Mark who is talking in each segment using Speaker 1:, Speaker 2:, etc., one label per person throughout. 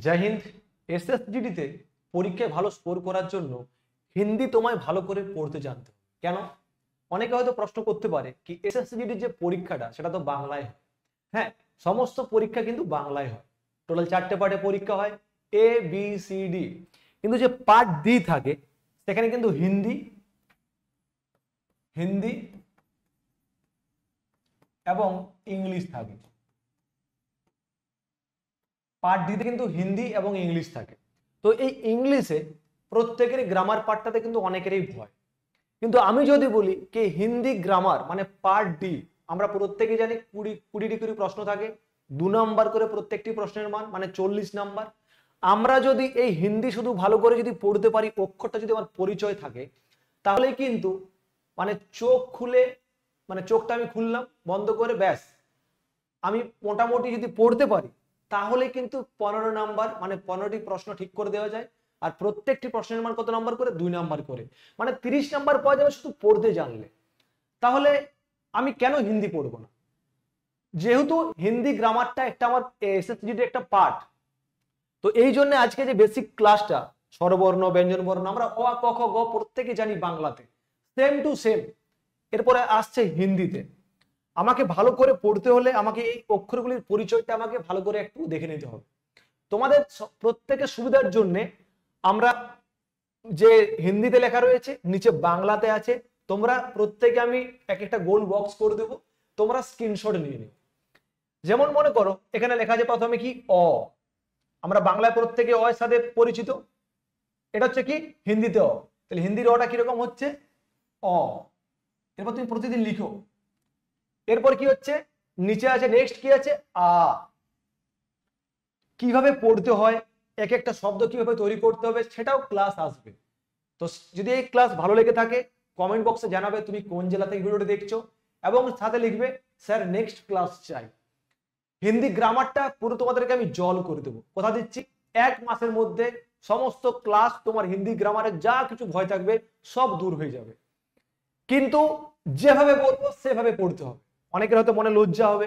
Speaker 1: জয় হিন্দ। এসএসজিডিতে পরীক্ষায় ভালো স্কোর করার জন্য হিন্দি তোমায় ভালো করে পড়তে জানতে হবে। কেন? অনেকে হয়তো প্রশ্ন করতে পারে কি এসএসজিডির যে পরীক্ষাটা সেটা তো বাংলায় হয়। হ্যাঁ, সমস্ত পরীক্ষা কিন্তু বাংলায় হয়। টোটাল 4টে পার্টে পরীক্ষা হয়, এ বি সি ডি। কিন্তু যে পার্ট ডি থাকে সেখানে কিন্তু হিন্দি হিন্দি এবং ইংলিশ থাকে। পার্ট ডিতে কিন্তু হিন্দি এবং ইংলিশ থাকে। তো এই ইংলিশে প্রত্যেকেরই গ্রামার পার্টটাতে কিন্তু অনেকেরই ভয়। কিন্তু আমি যদি বলি কি হিন্দি গ্রামার মানে পার্ট ডি, আমরা প্রত্যেকেই জানি 20 করে প্রশ্ন থাকে, 2 নাম্বার করে প্রত্যেকটি প্রশ্নের মান মানে 40 নাম্বার। আমরা যদি এই হিন্দি শুধু ভালো করে যদি পড়তে পারি, অক্ষরটা যদি আমার পরিচয় থাকে, তাহলে কিন্তু মানে চোখ খুলে মানে চোখটা আমি খুললাম বন্ধ করে ব্যাস আমি মোটামুটি যদি পড়তে পারি তাহলে কিন্তু 15 নাম্বার মানে 15টি প্রশ্ন ঠিক করে দেওয়া যায়। আর প্রত্যেকটি প্রশ্নের মান কত নাম্বার করে? 2 নাম্বার করে, মানে 30 নাম্বার পাওয়া যাবে শুধু পড়তে জানলে। তাহলে আমি কেন হিন্দি পড়বো না? যেহেতু হিন্দি গ্রামারটা একটা আমার এসএসসিডি একটা পার্ট, তো এই জন্য আজকে যে বেসিক ক্লাসটা স্বরবর্ণ ব্যঞ্জন বর্ণ আমরা অ আ ক খ গ প্রত্যেকে জানি বাংলাতে, সেম টু সেম এরপরে আসছে হিন্দিতে। আমাকে ভালো করে পড়তে হলে আমাকে এই অক্ষরগুলির পরিচয়টা আমাকে ভালো করে একটু দেখে নিতে হবে। তোমাদের প্রত্যেকের সুবিধার জন্য আমরা যে হিন্দিতে লেখা রয়েছে নিচে বাংলাতে আছে, তোমরা প্রত্যেকে আমি এক একটা গোল বক্স করে দেবো, তোমরা স্ক্রিনশট নিয়ে নিও। যেমন মনে করো এখানে লেখা আছে প্রথমে কি অ, আমরা বাংলায় প্রত্যেকে অ এর সাথে পরিচিত, এটা হচ্ছে কি হিন্দিতে অ। তাহলে হিন্দির অটা কিরকম হচ্ছে? অ। এরপর তুমি প্রতিদিন লিখো। এরপর কি হচ্ছে? নিচে আছে নেক্সট কি আছে? আ। কিভাবে পড়তে হয়, এক একটা শব্দ কিভাবে তৈরি করতে হবে সেটাও ক্লাস আসবে। তো যদি এই ক্লাস ভালো লেগে থাকে কমেন্ট বক্সে জানাবে তুমি কোন জেলা থেকে ভিডিওটা দেখছো, এবং সাথে লিখবে স্যার নেক্সট ক্লাস চাই। হিন্দি গ্রামারটা পুরো তোমাদেরকে আমি জল করে দেবো, কথা দিচ্ছি 1 মাসের মধ্যে সমস্ত ক্লাস তোমার হিন্দি গ্রামারে যা কিছু ভয় থাকবে সব দূর হয়ে যাবে। কিন্তু যেভাবে বলবো সেভাবে পড়তে হবে। অনেকের হয়তো মনে লজ্জা হবে।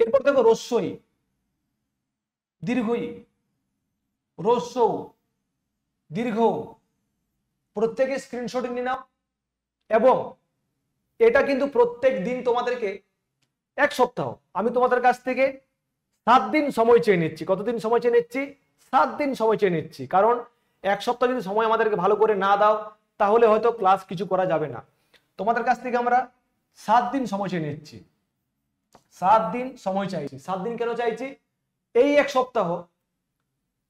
Speaker 1: এরপর দেখো রস্যই, দীর্ঘই, রস্য, দীর্ঘ, প্রত্যেকে স্ক্রিনশট নিয়ে নাও। এবং এটা কিন্তু প্রত্যেক দিন তোমাদেরকে 1 সপ্তাহ আমি তোমাদের কাছ থেকে 7 দিন সময় চেয়ে নিচ্ছি। কতদিন সময় চেয়ে নিচ্ছি? 7 দিন সময় চেয়ে নিচ্ছি। কারণ 1 সপ্তাহ যদি সময় আমাদেরকে ভালো করে না দাও তাহলে হয়তো ক্লাস কিছু করা যাবে না। তোমাদের কাছ থেকে আমরা 7 দিন সময় চেয়ে নিচ্ছি। 7 দিন সময় চাইছি। 7 দিন কেন চাইছি? এই 1 সপ্তাহ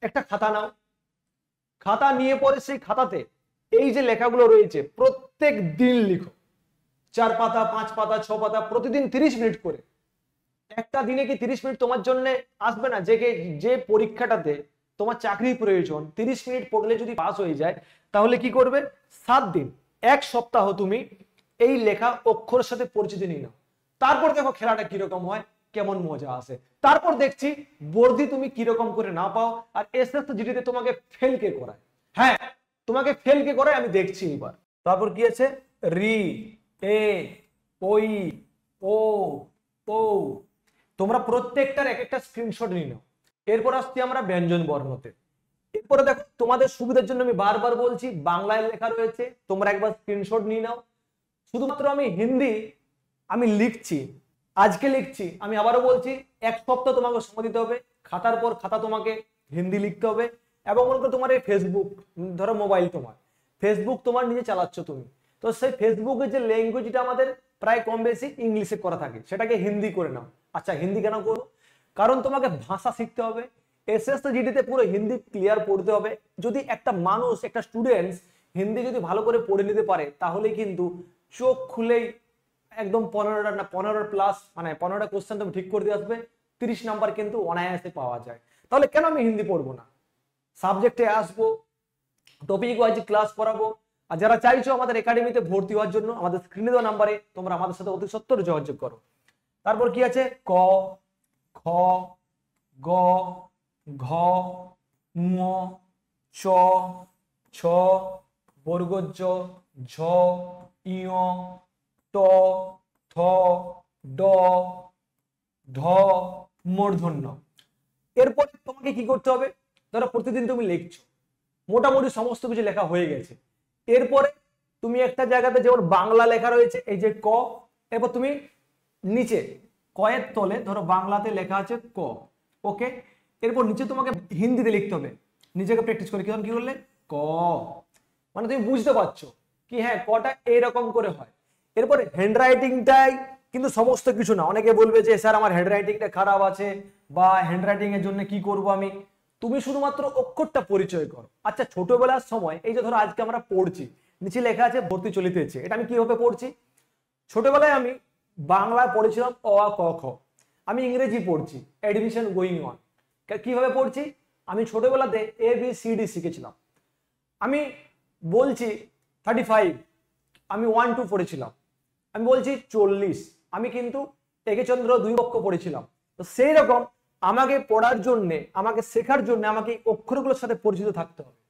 Speaker 1: একটা খাতা নাও, খাতা নিয়ে পরে সেই খাতাতে এই যে লেখাগুলো রয়েছে প্রত্যেক দিন লিখো। 4 পাতা, 5 পাতা, 6 পাতা, প্রতিদিন 30 মিনিট করে। একটা দিনে কি 30 মিনিট তোমার জন্য আসবে না? যে পরীক্ষাটাতে তোমার চাকরি প্রয়োজন, 30 মিনিট পড়লে যদি পাস হয়ে যায় তাহলে কি করবে? 7 দিন 1 সপ্তাহ তুমি এই লেখা অক্ষরের সাথে পরিচিতি নিয়ে নাও। তারপর দেখো খেলাটা কিরকম হয়, কেমন মজা আসে। তারপর দেখছি বর্দি তুমি কিরকম করে না পাও, আর এসএসজিডিতে তোমাকে ফেল কে করায়। হ্যাঁ, তোমাকে ফেল কে করায় আমি দেখছি এবার। তারপর কি আছে? রি, এ, ওই, ও, ও। তোমরা প্রত্যেকটার এক একটা স্ক্রিনশট নিয়ে নাও। এরপর আসছি আমরা ব্যঞ্জন বর্ণতে। এরপরে দেখো তোমাদের সুবিধার জন্য আমি বারবার বলছি বাংলায় লেখা রয়েছে, তোমরা একবার স্ক্রিনশট নিয়ে নাও। শুধুমাত্র আমি হিন্দি আমি লিখছি, আজকে লিখছি, আমি আবারও বলছি 1 সপ্তাহ তোমাকে সময় দিতে হবে। খাতার পর খাতা তোমাকে হিন্দি লিখতে হবে। এবং মনে করো তোমার এই ফেসবুক, ধরো মোবাইল তোমার, ফেসবুক তোমার নিজে চালাচ্ছ তুমি, তো সেই ফেসবুকের যে ল্যাঙ্গুয়েজটা আমাদের প্রায় কম বেশি ইংলিশে করা থাকে সেটাকে হিন্দি করে নাও। আচ্ছা হিন্দি কেন করো? কারণ তোমাকে ভাষা শিখতে হবে। এসএসজিডিতে পুরো হিন্দি ক্লিয়ার পড়তে হবে। যদি একটা মানুষ একটা স্টুডেন্টস হিন্দি যদি ভালো করে পড়ে নিতে পারে তাহলে কিন্তু চোখ খুলেই একদম 15টা না 15 প্লাস মানে 15টা কোশ্চেন তুমি ঠিক করে দিয়ে আসবে, 30 নাম্বার কিন্তু অনায়াসে পাওয়া যায়। তাহলে কেন আমি হিন্দি পড়বো না? সাবজেক্টে আসবো, টপিক ওয়াইজ ক্লাস করাবো। আর যারা চাইছো আমাদের একাডেমিতে ভর্তি হওয়ার জন্য আমাদের স্ক্রিনে দেওয়া নাম্বারে তোমরা আমাদের সাথে অতি সত্বর যোগাযোগ করো। তারপর কি আছে? ক, খ, গ, ঘ, ঙ, চ, ছ, বর্গজ, ঝ, ইয়, ট, ঠ, ড, ঢ, মূর্ধন্য। এরপরে তোমাকে কি করতে হবে, ধরো প্রতিদিন তুমি লিখছো, মোটামুটি সমস্ত কিছু লেখা হয়ে গেছে, এরপরে তুমি একটা জায়গাতে যেমন বাংলা লেখা রয়েছে এই যে ক, এরপর তুমি নিচে কয়ের তলে ধরো বাংলাতে লেখা আছে ক, ওকে, এরপর নিচে তোমাকে হিন্দিতে লিখতে হবে, নিজেকে প্র্যাকটিস করে কি করলে ক, মানে তুমি বুঝতে পারছো কি হ্যাঁ কটা এরকম করে হয়। এরপরে হ্যান্ডরাইটিংটাই কিন্তু সমস্ত কিছু না, অনেকে বলবে যে স্যার আমার হ্যান্ডরাইটিংটা খারাপ আছে বা হ্যান্ডরাইটিং এর জন্য কি করব আমি, তুমি শুধুমাত্র অক্ষরটা পরিচয় করো। আচ্ছা ছোটবেলার সময় এই যে ধরো আজকে আমরা পড়ছি, নিচে লেখা আছে ভর্তি চলিতেছে, এটা আমি কিভাবে পড়ছি, ছোটবেলায় আমি বাংলায় পড়েছিলাম অ আ ক খ, আমি ইংরেজি পড়ছি অ্যাডমিশন গোয়িং অন, কিভাবে পড়ছি, আমি ছোটবেলাতে এ বি সি ডি শিখেছিলাম, আমি বলছি 35, আমি 1 2 পড়েছিলাম, আমি বলছি 40, আমি কিন্তু একেচন্দ্র 2 অক্ষ পড়েছিলাম। তো সেই রকম আমাকে পড়ার জন্য, আমাকে শেখার জন্য আমাকে এই অক্ষরগুলোর সাথে পরিচিত থাকতে হবে,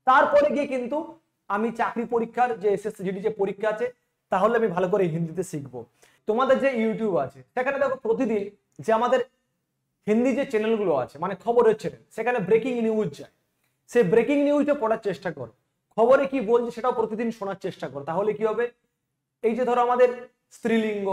Speaker 1: তারপরে গিয়ে কিন্তু আমি চাকরি পরীক্ষার যে এসএসসি জিডি যে পরীক্ষা আছে তাহলে আমি ভালো করে হিন্দিতে শিখবো। তোমাদের যে ইউটিউব আছে সেখানে দেখো প্রতিদিন যে আমাদের হিন্দি যে চ্যানেলগুলো আছে মানে খবরের চ্যানেল, সেখানে ব্রেকিং নিউজ যায়, সেই ব্রেকিং নিউজটা পড়ার চেষ্টা করো, খবরে কি বলছে সেটাও প্রতিদিন শোনার চেষ্টা করো, তাহলে কি হবে, এই যে ধরো আমাদের স্ত্রীলিঙ্গ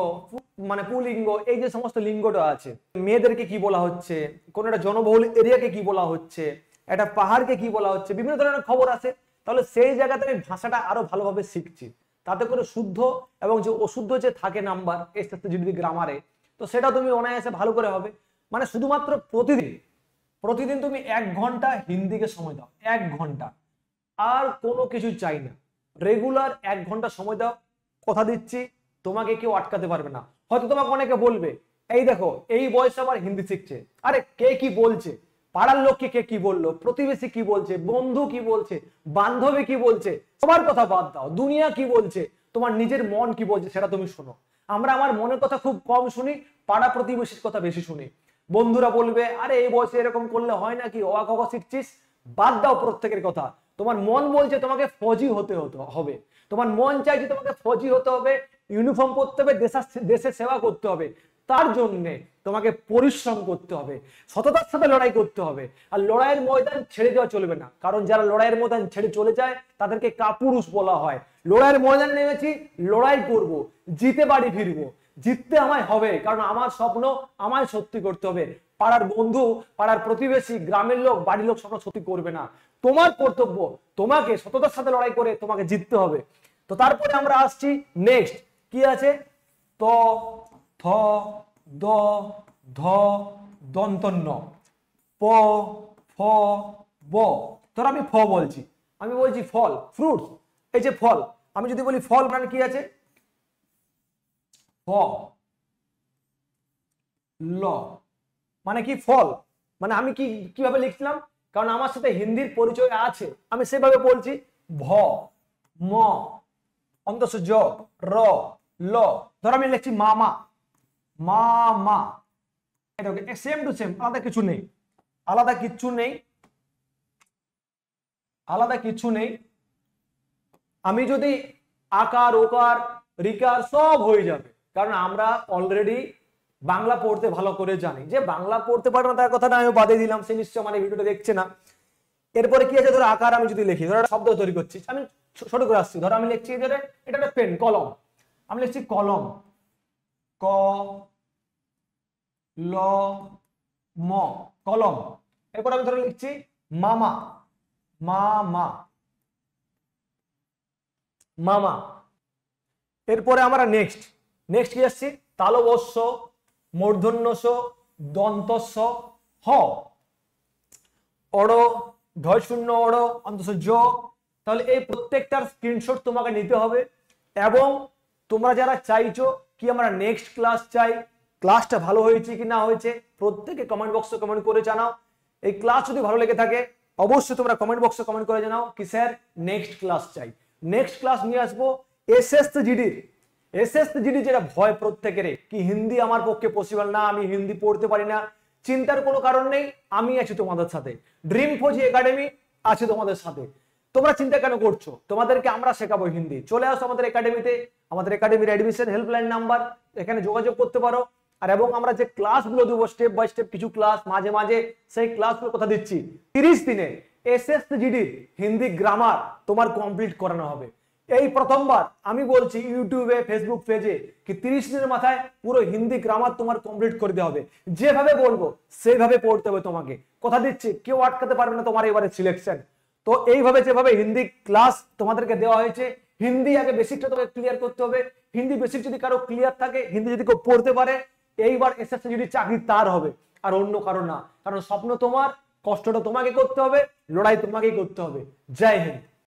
Speaker 1: মানে পুলিঙ্গ এই যে সমস্ত লিঙ্গটা আছে, মেয়েদেরকে কি বলা হচ্ছে, কোন একটা জনবহুল এরিয়াকে কি বলা হচ্ছে, একটা পাহাড়কে কি বলা হচ্ছে, বিভিন্ন ধরনের খবর আছে, তাহলে সেই জায়গাতে আমি ভাষাটা আরো ভালোভাবে শিখছি, তাতে করে শুদ্ধ এবং যে অশুদ্ধ যে থাকে নাম্বার এসএসসি জিডি গ্রামারে, তো সেটা তুমি অনায়াসে ভালো করে হবে। মানে শুধুমাত্র প্রতিদিন প্রতিদিন তুমি 1 ঘন্টা হিন্দিকে সময় দাও, 1 ঘন্টা, আর কোনো কিছু চাই না, রেগুলার 1 ঘন্টা সময় দাও, কথা দিচ্ছি তোমাকে কেউ আটকাতে পারবে না। হয়তো তোমাকে অনেকে বলবে এই দেখো এই বয়সে আবার হিন্দি শিখছে, আরে কে কি বলছে, পাড়ার লোককে কে কি বললো, প্রতিবেশী কি বলছে, বন্ধু কি বলছে, বান্ধবী কি বলছে, সবার কথা বাদ দাও, দুনিয়া কি বলছে, তোমার নিজের মন কি বলছে সেটা তুমি শোনো। আমরা আমার মনের কথা খুব কম শুনি, পাড়া প্রতিবেশীর কথা বেশি শুনি। বন্ধুরা বলবে আরে এই বয়সে এরকম করলে হয় নাকি, অ আ ক খ শিখছিস, বাদ দাও প্রত্যেকের কথা, তোমার মন বলছে তোমাকে ফৌজি হতে হবে, তোমার মন চাইছে তোমাকে ফৌজি হতে হবে, ইউনিফর্ম পরতে হবে, দেশের সেবা করতে হবে, তার জন্য তোমাকে পরিশ্রম করতে হবে, সততার সাথে লড়াই করতে হবে, আর লড়াইয়ের ময়দান ছেড়ে দেওয়া চলবে না, কারণ যারা লড়াইয়ের ময়দান ছেড়ে চলে যায় তাদেরকে কাপুরুষ বলা হয়। লড়াইয়ের ময়দান নেমেছি, লড়াই করব, জিতে বাড়ি ফিরবো, জিততে আমায় হবে, কারণ আমার স্বপ্ন আমায় সত্যি করতে হবে, পাড়ার বন্ধু, পাড়ার প্রতিবেশী, গ্রামের লোক, বাড়ির লোক স্বপ্ন সত্যি করবে না, তোমার কর্তব্য তোমাকে সততার সাথে লড়াই করে তোমাকে জিততে হবে। তো তারপরে আমরা আসছি নেক্সট কি আছে, ত থ দ ধ দন্তন্য প ফ ব, ধরো আমি ফ বলছি, আমি বলছি ফল ফ্রুটস, এই যে ফল, আমি যদি বলি ফল মানে কি আছে, ফ ল মানে কি ফল, মানে আমি কি কিভাবে লিখছিলাম, কারণ আমার সাথে হিন্দির পরিচয় আছে আমি সেভাবে বলছি, ভ ম অন্তঃ জ র ল, ধরো আমি লিখছি মামা, মা মা, এটা সেম টু সেম, আলাদা কিছু নেই, আলাদা কিচ্ছু নেই, আলাদা কিছু নেই। আমি যদি আকার ওকার রিকার সব হয়ে যাবে, কারণ আমরা অলরেডি বাংলা পড়তে ভালো করে জানি, যে বাংলা পড়তে পারে না তার কথাটা আমি বাদে দিলাম, সে নিশ্চয় মানে ভিডিওটা দেখছে না। এরপরে কি আছে, ধরো আকার আমি যদি লিখি, ধরো শব্দ তৈরি করছি, আমি ছোট করে আসছি, ধরো আমি লিখছি এটা একটা পেন কলম, আমি লিখছি কলম, ক ল ম কলম, এরপর আমি ধরো লিখছি মামা, মা মা মামা। এরপরে আমরা নেক্সট কি আসছি, তালবস্য মূর্ধন্যস্য দন্তস্য হ, অড় ঢয় শূন্য অড় অন্তঃ জ, তাহলে এই প্রত্যেকটার স্ক্রিনশট তোমাকে নিতে হবে, এবং তোমরা যারা চাইছো কি আমরা নেক্সট ক্লাস চাই, ক্লাসটা ভালো হয়েছে কি না হয়েছে প্রত্যেকে কমেন্ট বক্সে কমেন্ট করে জানাও। এই ক্লাস যদি ভালো লেগে থাকে অবশ্যই তোমরা কমেন্ট বক্সে কমেন্ট করে জানাও কি স্যার নেক্সট ক্লাস চাই। নেক্সট ক্লাস নিয়ে আসবো এসএসসি জিডি, যেটা ভয় প্রত্যেকের কি হিন্দি আমার পক্ষে পসিবল না, আমি হিন্দি পড়তে পারি না, চিন্তার কোনো কারণ নেই, আমি আছি তোমাদের সাথে, ড্রিম ফৌজি একাডেমি আছে তোমাদের সাথে, তোমরা চিন্তা কেন করছো, তোমাদেরকে আমরা শেখাবো হিন্দি, চলে আসো আমাদের একাডেমিতে, আমাদের একাডেমির অ্যাডমিশন হেল্পলাইন নাম্বার, এখানে যোগাযোগ করতে পারো, আর এবং আমরা যে ক্লাসগুলো দেবো স্টেপ বাই স্টেপ কিছু ক্লাস মাঝে মাঝে সেই ক্লাসগুলো কথা দিচ্ছি 30 দিনে এসএসজিডি হিন্দি গ্রামার তোমার কমপ্লিট করানো হবে। এই প্রথমবার আমি বলছি ইউটিউবে ফেসবুক পেজে কি 30 দিনের মাথায় পুরো হিন্দি গ্রামার তোমার কমপ্লিট করতে হবে। যেভাবে বলবো সেইভাবে পড়তে হবে তোমাকে, কথা দিচ্ছি কেউ আটকাতে পারবে না তোমার এবারে সিলেকশন। তো এইভাবে যেভাবে হিন্দি ক্লাস তোমাদেরকে দেওয়া হয়েছে, হিন্দি আগে বেসিকটা তোমাকে ক্লিয়ার করতে হবে। হিন্দি বেসিক যদি কারো ক্লিয়ার থাকে, হিন্দি যদি কেউ পড়তে পারে, এইবার এসএসসি চাকরি তার হবে আর অন্য কারো না। কারণ স্বপ্ন তোমার, কষ্টটা তোমাকে করতে হবে, লড়াই তোমাকেই করতে হবে। জয় হিন্দ।